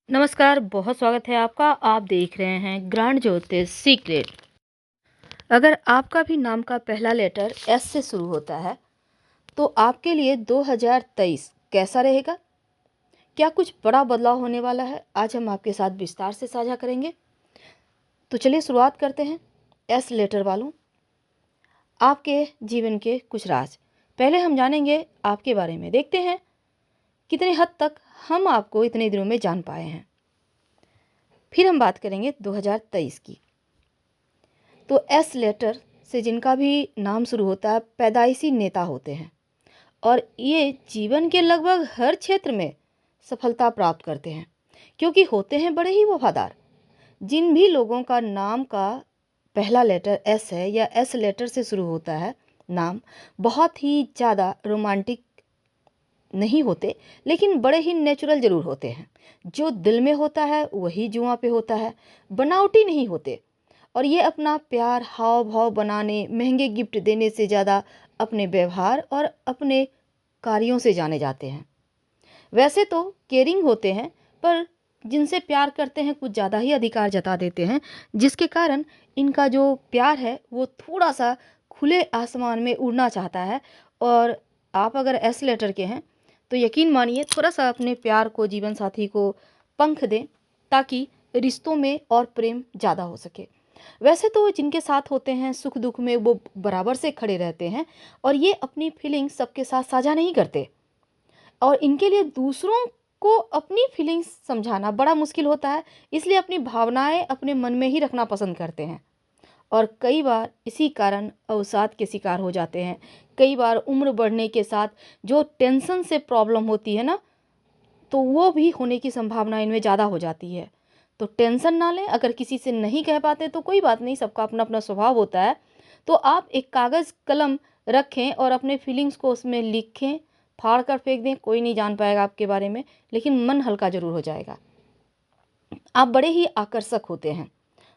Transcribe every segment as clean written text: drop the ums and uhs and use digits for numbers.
नमस्कार, बहुत स्वागत है आपका। आप देख रहे हैं ग्रांड ज्योतिष सीक्रेट। अगर आपका भी नाम का पहला लेटर एस से शुरू होता है तो आपके लिए 2023 कैसा रहेगा? क्या कुछ बड़ा बदलाव होने वाला है? आज हम आपके साथ विस्तार से साझा करेंगे। तो चलिए शुरुआत करते हैं। एस लेटर वालों, आपके जीवन के कुछ राज। पहले हम जानेंगे आपके बारे में। देखते हैं कितने हद तक हम आपको इतने दिनों में जान पाए हैं। फिर हम बात करेंगे 2023 की। तो एस लेटर से जिनका भी नाम शुरू होता है पैदाइशी नेता होते हैं और ये जीवन के लगभग हर क्षेत्र में सफलता प्राप्त करते हैं क्योंकि होते हैं बड़े ही वफादार। जिन भी लोगों का नाम का पहला लेटर एस है या एस लेटर से शुरू होता है नाम, बहुत ही ज़्यादा रोमांटिक नहीं होते लेकिन बड़े ही नेचुरल ज़रूर होते हैं। जो दिल में होता है वही जुआ पे होता है, बनावटी नहीं होते। और ये अपना प्यार हाव भाव बनाने, महंगे गिफ्ट देने से ज़्यादा अपने व्यवहार और अपने कार्यों से जाने जाते हैं। वैसे तो केयरिंग होते हैं पर जिनसे प्यार करते हैं कुछ ज़्यादा ही अधिकार जता देते हैं, जिसके कारण इनका जो प्यार है वो थोड़ा सा खुले आसमान में उड़ना चाहता है। और आप अगर एस लेटर के हैं तो यकीन मानिए थोड़ा सा अपने प्यार को, जीवन साथी को पंख दें ताकि रिश्तों में और प्रेम ज़्यादा हो सके। वैसे तो जिनके साथ होते हैं सुख दुख में वो बराबर से खड़े रहते हैं और ये अपनी फीलिंग्स सबके साथ साझा नहीं करते और इनके लिए दूसरों को अपनी फीलिंग्स समझाना बड़ा मुश्किल होता है, इसलिए अपनी भावनाएं अपने मन में ही रखना पसंद करते हैं और कई बार इसी कारण अवसाद के शिकार हो जाते हैं। कई बार उम्र बढ़ने के साथ जो टेंशन से प्रॉब्लम होती है ना, तो वो भी होने की संभावना इनमें ज़्यादा हो जाती है। तो टेंशन ना लें, अगर किसी से नहीं कह पाते तो कोई बात नहीं, सबका अपना अपना स्वभाव होता है। तो आप एक कागज़ कलम रखें और अपने फीलिंग्स को उसमें लिखें, फाड़ कर फेंक दें, कोई नहीं जान पाएगा आपके बारे में, लेकिन मन हल्का ज़रूर हो जाएगा। आप बड़े ही आकर्षक होते हैं,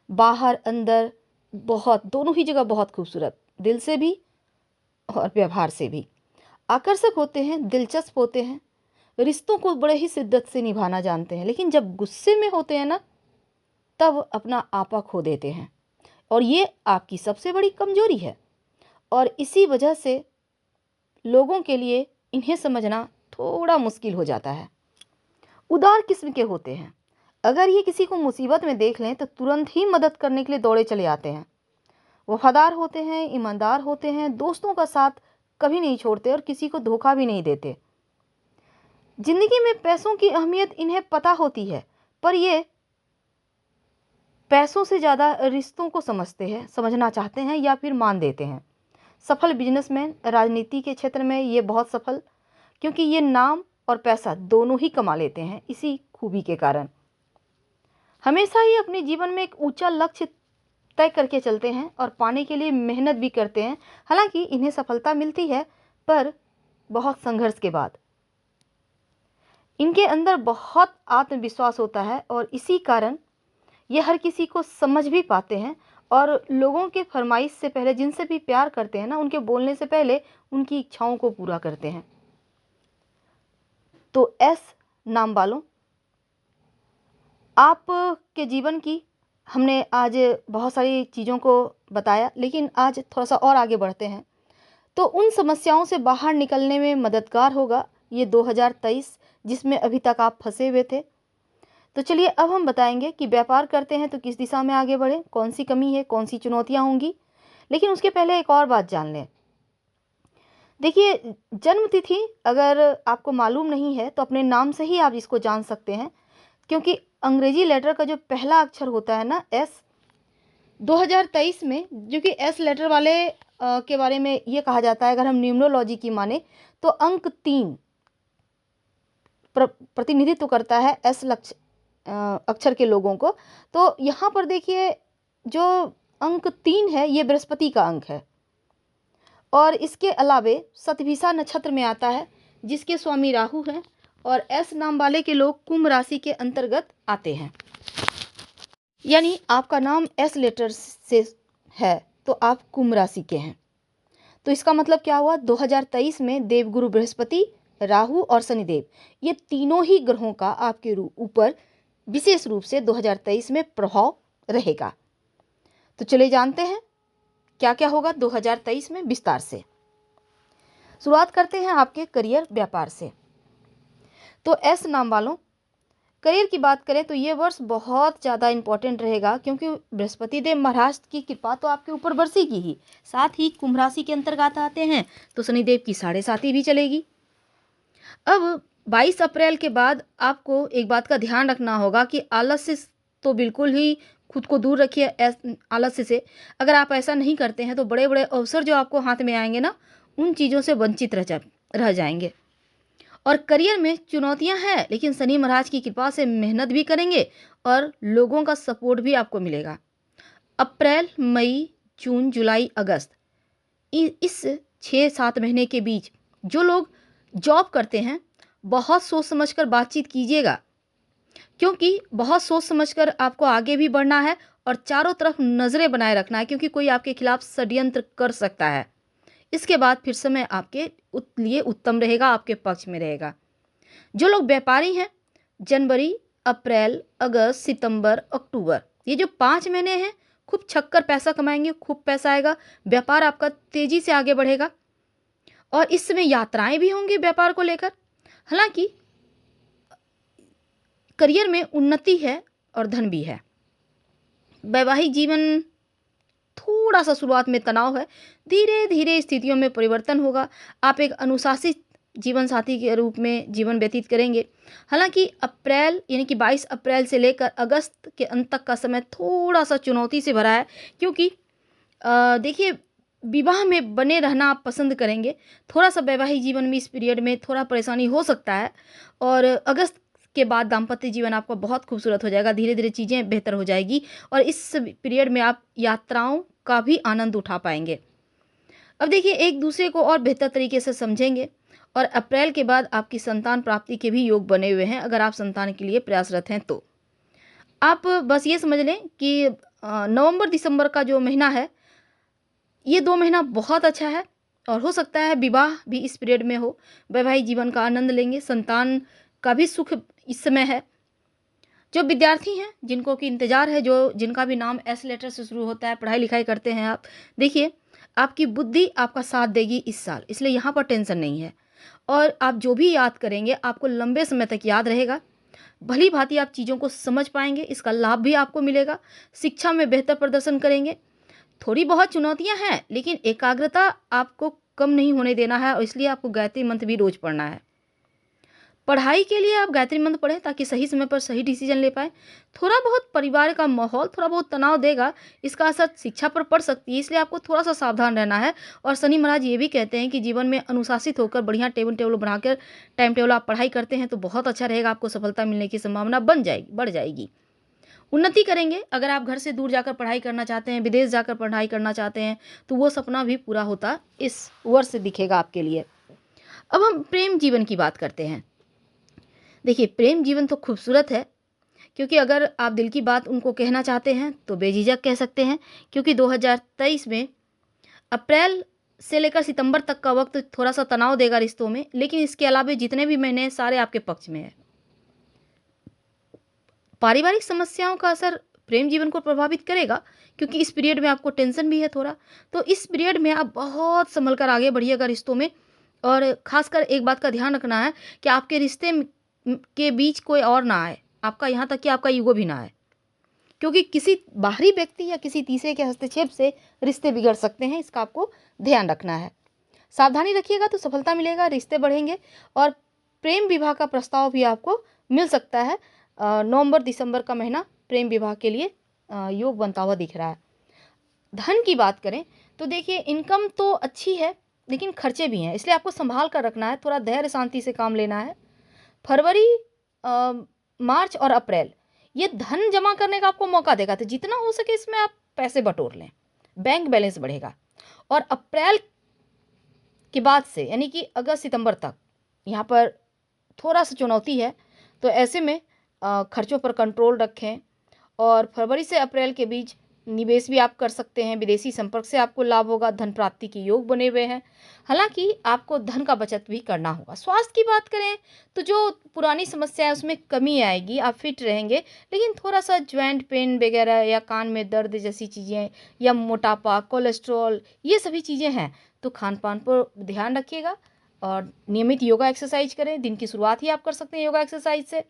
बाहर अंदर बहुत, दोनों ही जगह बहुत खूबसूरत, दिल से भी और व्यवहार से भी आकर्षक होते हैं, दिलचस्प होते हैं, रिश्तों को बड़े ही शिद्दत से निभाना जानते हैं। लेकिन जब गुस्से में होते हैं ना, तब अपना आपा खो देते हैं और ये आपकी सबसे बड़ी कमजोरी है और इसी वजह से लोगों के लिए इन्हें समझना थोड़ा मुश्किल हो जाता है। उदार किस्म के होते हैं, अगर ये किसी को मुसीबत में देख लें तो तुरंत ही मदद करने के लिए दौड़े चले आते हैं। वफादार होते हैं, ईमानदार होते हैं, दोस्तों का साथ कभी नहीं छोड़ते और किसी को धोखा भी नहीं देते। जिंदगी में पैसों की अहमियत इन्हें पता होती है पर ये पैसों से ज़्यादा रिश्तों को समझते हैं, समझना चाहते हैं या फिर मान देते हैं। सफल बिजनेसमैन, राजनीति के क्षेत्र में ये बहुत सफल, क्योंकि ये नाम और पैसा दोनों ही कमा लेते हैं इसी खूबी के कारण। हमेशा ही अपने जीवन में एक ऊंचा लक्ष्य तय करके चलते हैं और पाने के लिए मेहनत भी करते हैं। हालांकि इन्हें सफलता मिलती है पर बहुत संघर्ष के बाद। इनके अंदर बहुत आत्मविश्वास होता है और इसी कारण ये हर किसी को समझ भी पाते हैं और लोगों के फरमाइश से पहले, जिनसे भी प्यार करते हैं ना, उनके बोलने से पहले उनकी इच्छाओं को पूरा करते हैं। तो एस नाम वालों, आप के जीवन की हमने आज बहुत सारी चीज़ों को बताया, लेकिन आज थोड़ा सा और आगे बढ़ते हैं तो उन समस्याओं से बाहर निकलने में मददगार होगा ये 2023 जिसमें अभी तक आप फंसे हुए थे। तो चलिए अब हम बताएंगे कि व्यापार करते हैं तो किस दिशा में आगे बढ़े, कौन सी कमी है, कौन सी चुनौतियां होंगी। लेकिन उसके पहले एक और बात जान लें। देखिए, जन्म तिथि अगर आपको मालूम नहीं है तो अपने नाम से ही आप इसको जान सकते हैं, क्योंकि अंग्रेजी लेटर का जो पहला अक्षर होता है ना एस, 2023 में जो कि एस लेटर वाले के बारे में ये कहा जाता है, अगर हम न्यूमरोलॉजी की माने तो अंक 3 प्रतिनिधित्व करता है एस अक्षर के लोगों को। तो यहाँ पर देखिए जो अंक 3 है ये बृहस्पति का अंक है और इसके अलावे शतभिषा नक्षत्र में आता है जिसके स्वामी राहु हैं और एस नाम वाले के लोग कुंभ राशि के अंतर्गत आते हैं। यानी आपका नाम एस लेटर से है तो आप कुंभ राशि के हैं। तो इसका मतलब क्या हुआ, 2023 में देवगुरु बृहस्पति, राहु और शनिदेव, ये तीनों ही ग्रहों का आपके ऊपर विशेष रूप से 2023 में प्रभाव रहेगा। तो चलिए जानते हैं क्या क्या होगा 2023 में विस्तार से। शुरुआत करते हैं आपके करियर व्यापार से। तो एस नाम वालों, करियर की बात करें तो ये वर्ष बहुत ज़्यादा इम्पोर्टेंट रहेगा, क्योंकि बृहस्पति देव महाराज की कृपा तो आपके ऊपर बरसेगी ही, साथ ही कुंभ राशि के अंतर्गत आते हैं तो शनिदेव की 7.5 भी चलेगी। अब 22 अप्रैल के बाद आपको एक बात का ध्यान रखना होगा कि आलस्य तो बिल्कुल ही खुद को दूर रखिए आलस्य से। अगर आप ऐसा नहीं करते हैं तो बड़े बड़े अवसर जो आपको हाथ में आएंगे ना, उन चीज़ों से वंचित रह जाएंगे। और करियर में चुनौतियां हैं, लेकिन शनि महाराज की कृपा से मेहनत भी करेंगे और लोगों का सपोर्ट भी आपको मिलेगा। अप्रैल, मई, जून, जुलाई, अगस्त, इस 6-7 महीने के बीच जो लोग जॉब करते हैं, बहुत सोच समझकर बातचीत कीजिएगा, क्योंकि बहुत सोच समझकर आपको आगे भी बढ़ना है और चारों तरफ नज़रें बनाए रखना है, क्योंकि कोई आपके खिलाफ षड्यंत्र कर सकता है। इसके बाद फिर समय आपके लिए उत्तम रहेगा, आपके पक्ष में रहेगा। जो लोग व्यापारी हैं, जनवरी, अप्रैल, अगस्त, सितंबर, अक्टूबर, ये जो 5 महीने हैं, खूब छक्कर पैसा कमाएंगे, खूब पैसा आएगा, व्यापार आपका तेजी से आगे बढ़ेगा। और इस समय यात्राएं भी होंगी व्यापार को लेकर। हालांकि करियर में उन्नति है और धन भी है। वैवाहिक जीवन थोड़ा सा शुरुआत में तनाव है, धीरे धीरे स्थितियों में परिवर्तन होगा। आप एक अनुशासित जीवन साथी के रूप में जीवन व्यतीत करेंगे। हालांकि अप्रैल यानी कि 22 अप्रैल से लेकर अगस्त के अंत तक का समय थोड़ा सा चुनौती से भरा है, क्योंकि देखिए, विवाह में बने रहना आप पसंद करेंगे। थोड़ा सा वैवाहिक जीवन में इस पीरियड में थोड़ा परेशानी हो सकता है, और अगस्त के बाद दाम्पत्य जीवन आपका बहुत खूबसूरत हो जाएगा, धीरे धीरे चीज़ें बेहतर हो जाएगी और इस पीरियड में आप यात्राओं का भी आनंद उठा पाएंगे। अब देखिए, एक दूसरे को और बेहतर तरीके से समझेंगे। और अप्रैल के बाद आपकी संतान प्राप्ति के भी योग बने हुए हैं। अगर आप संतान के लिए प्रयासरत हैं तो आप बस ये समझ लें कि नवंबर दिसंबर का जो महीना है, ये 2 महीना बहुत अच्छा है और हो सकता है विवाह भी इस पीरियड में हो। वैवाहिक जीवन का आनंद लेंगे, संतान का भी सुख इस समय है। जो विद्यार्थी हैं, जिनको कि इंतज़ार है, जिनका भी नाम एस लेटर से शुरू होता है, पढ़ाई लिखाई करते हैं आप, देखिए आपकी बुद्धि आपका साथ देगी इस साल, इसलिए यहाँ पर टेंशन नहीं है। और आप जो भी याद करेंगे आपको लंबे समय तक याद रहेगा। भली भांति आप चीज़ों को समझ पाएंगे, इसका लाभ भी आपको मिलेगा। शिक्षा में बेहतर प्रदर्शन करेंगे। थोड़ी बहुत चुनौतियां हैं, लेकिन एकाग्रता आपको कम नहीं होने देना है, और इसलिए आपको गायत्री मंत्र भी रोज पढ़ना है। पढ़ाई के लिए आप गायत्री मंत्र पढ़ें ताकि सही समय पर सही डिसीजन ले पाए। थोड़ा बहुत परिवार का माहौल थोड़ा बहुत तनाव देगा, इसका असर शिक्षा पर पड़ सकती है, इसलिए आपको थोड़ा सा सावधान रहना है। और शनि महाराज ये भी कहते हैं कि जीवन में अनुशासित होकर बढ़िया टेबल बनाकर टाइम टेबल आप पढ़ाई करते हैं तो बहुत अच्छा रहेगा, आपको सफलता मिलने की संभावना बढ़ जाएगी। उन्नति करेंगे। अगर आप घर से दूर जाकर पढ़ाई करना चाहते हैं, विदेश जाकर पढ़ाई करना चाहते हैं, तो वो सपना भी पूरा होता इस वर्ष से दिखेगा आपके लिए। अब हम प्रेम जीवन की बात करते हैं। देखिए, प्रेम जीवन तो खूबसूरत है, क्योंकि अगर आप दिल की बात उनको कहना चाहते हैं तो बेझिझक कह सकते हैं, क्योंकि 2023 में अप्रैल से लेकर सितंबर तक का वक्त थोड़ा सा तनाव देगा रिश्तों में, लेकिन इसके अलावा जितने भी महीने सारे आपके पक्ष में है। पारिवारिक समस्याओं का असर प्रेम जीवन को प्रभावित करेगा, क्योंकि इस पीरियड में आपको टेंशन भी है थोड़ा। तो इस पीरियड में आप बहुत संभल कर आगे बढ़िएगा रिश्तों में। और खासकर एक बात का ध्यान रखना है कि आपके रिश्ते के बीच कोई और ना आए, आपका यहाँ तक कि आपका ईगो भी ना आए, क्योंकि किसी बाहरी व्यक्ति या किसी तीसरे के हस्तक्षेप से रिश्ते बिगड़ सकते हैं। इसका आपको ध्यान रखना है। सावधानी रखिएगा तो सफलता मिलेगा, रिश्ते बढ़ेंगे और प्रेम विवाह का प्रस्ताव भी आपको मिल सकता है। नवंबर दिसंबर का महीना प्रेम विवाह के लिए योग बनता हुआ दिख रहा है। धन की बात करें तो देखिए, इनकम तो अच्छी है, लेकिन खर्चे भी हैं, इसलिए आपको संभाल कर रखना है, थोड़ा धैर्य शांति से काम लेना है। फरवरी, मार्च और अप्रैल ये धन जमा करने का आपको मौका देगा, तो जितना हो सके इसमें आप पैसे बटोर लें, बैंक बैलेंस बढ़ेगा। और अप्रैल के बाद से यानी कि अगस्त सितंबर तक यहाँ पर थोड़ा सा चुनौती है, तो ऐसे में खर्चों पर कंट्रोल रखें। और फरवरी से अप्रैल के बीच निवेश भी आप कर सकते हैं, विदेशी संपर्क से आपको लाभ होगा, धन प्राप्ति के योग बने हुए हैं। हालाँकि आपको धन का बचत भी करना होगा। स्वास्थ्य की बात करें तो जो पुरानी समस्या है उसमें कमी आएगी, आप फिट रहेंगे, लेकिन थोड़ा-सा जॉइंट पेन वगैरह या कान में दर्द जैसी चीज़ें या मोटापा, कोलेस्ट्रॉल ये सभी चीज़ें हैं, तो खान-पान पर ध्यान रखिएगा और नियमित योगा एक्सरसाइज करें। दिन की शुरुआत ही आप कर सकते हैं योगा एक्सरसाइज से।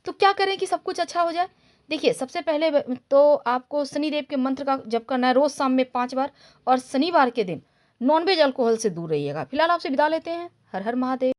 तो क्या करें कि सब कुछ अच्छा हो जाए? देखिए, सबसे पहले तो आपको शनिदेव के मंत्र का जप करना है रोज़ शाम में 5 बार और शनिवार के दिन नॉन-वेज, अल्कोहल से दूर रहिएगा। फिलहाल आपसे विदा लेते हैं। हर हर महादेव।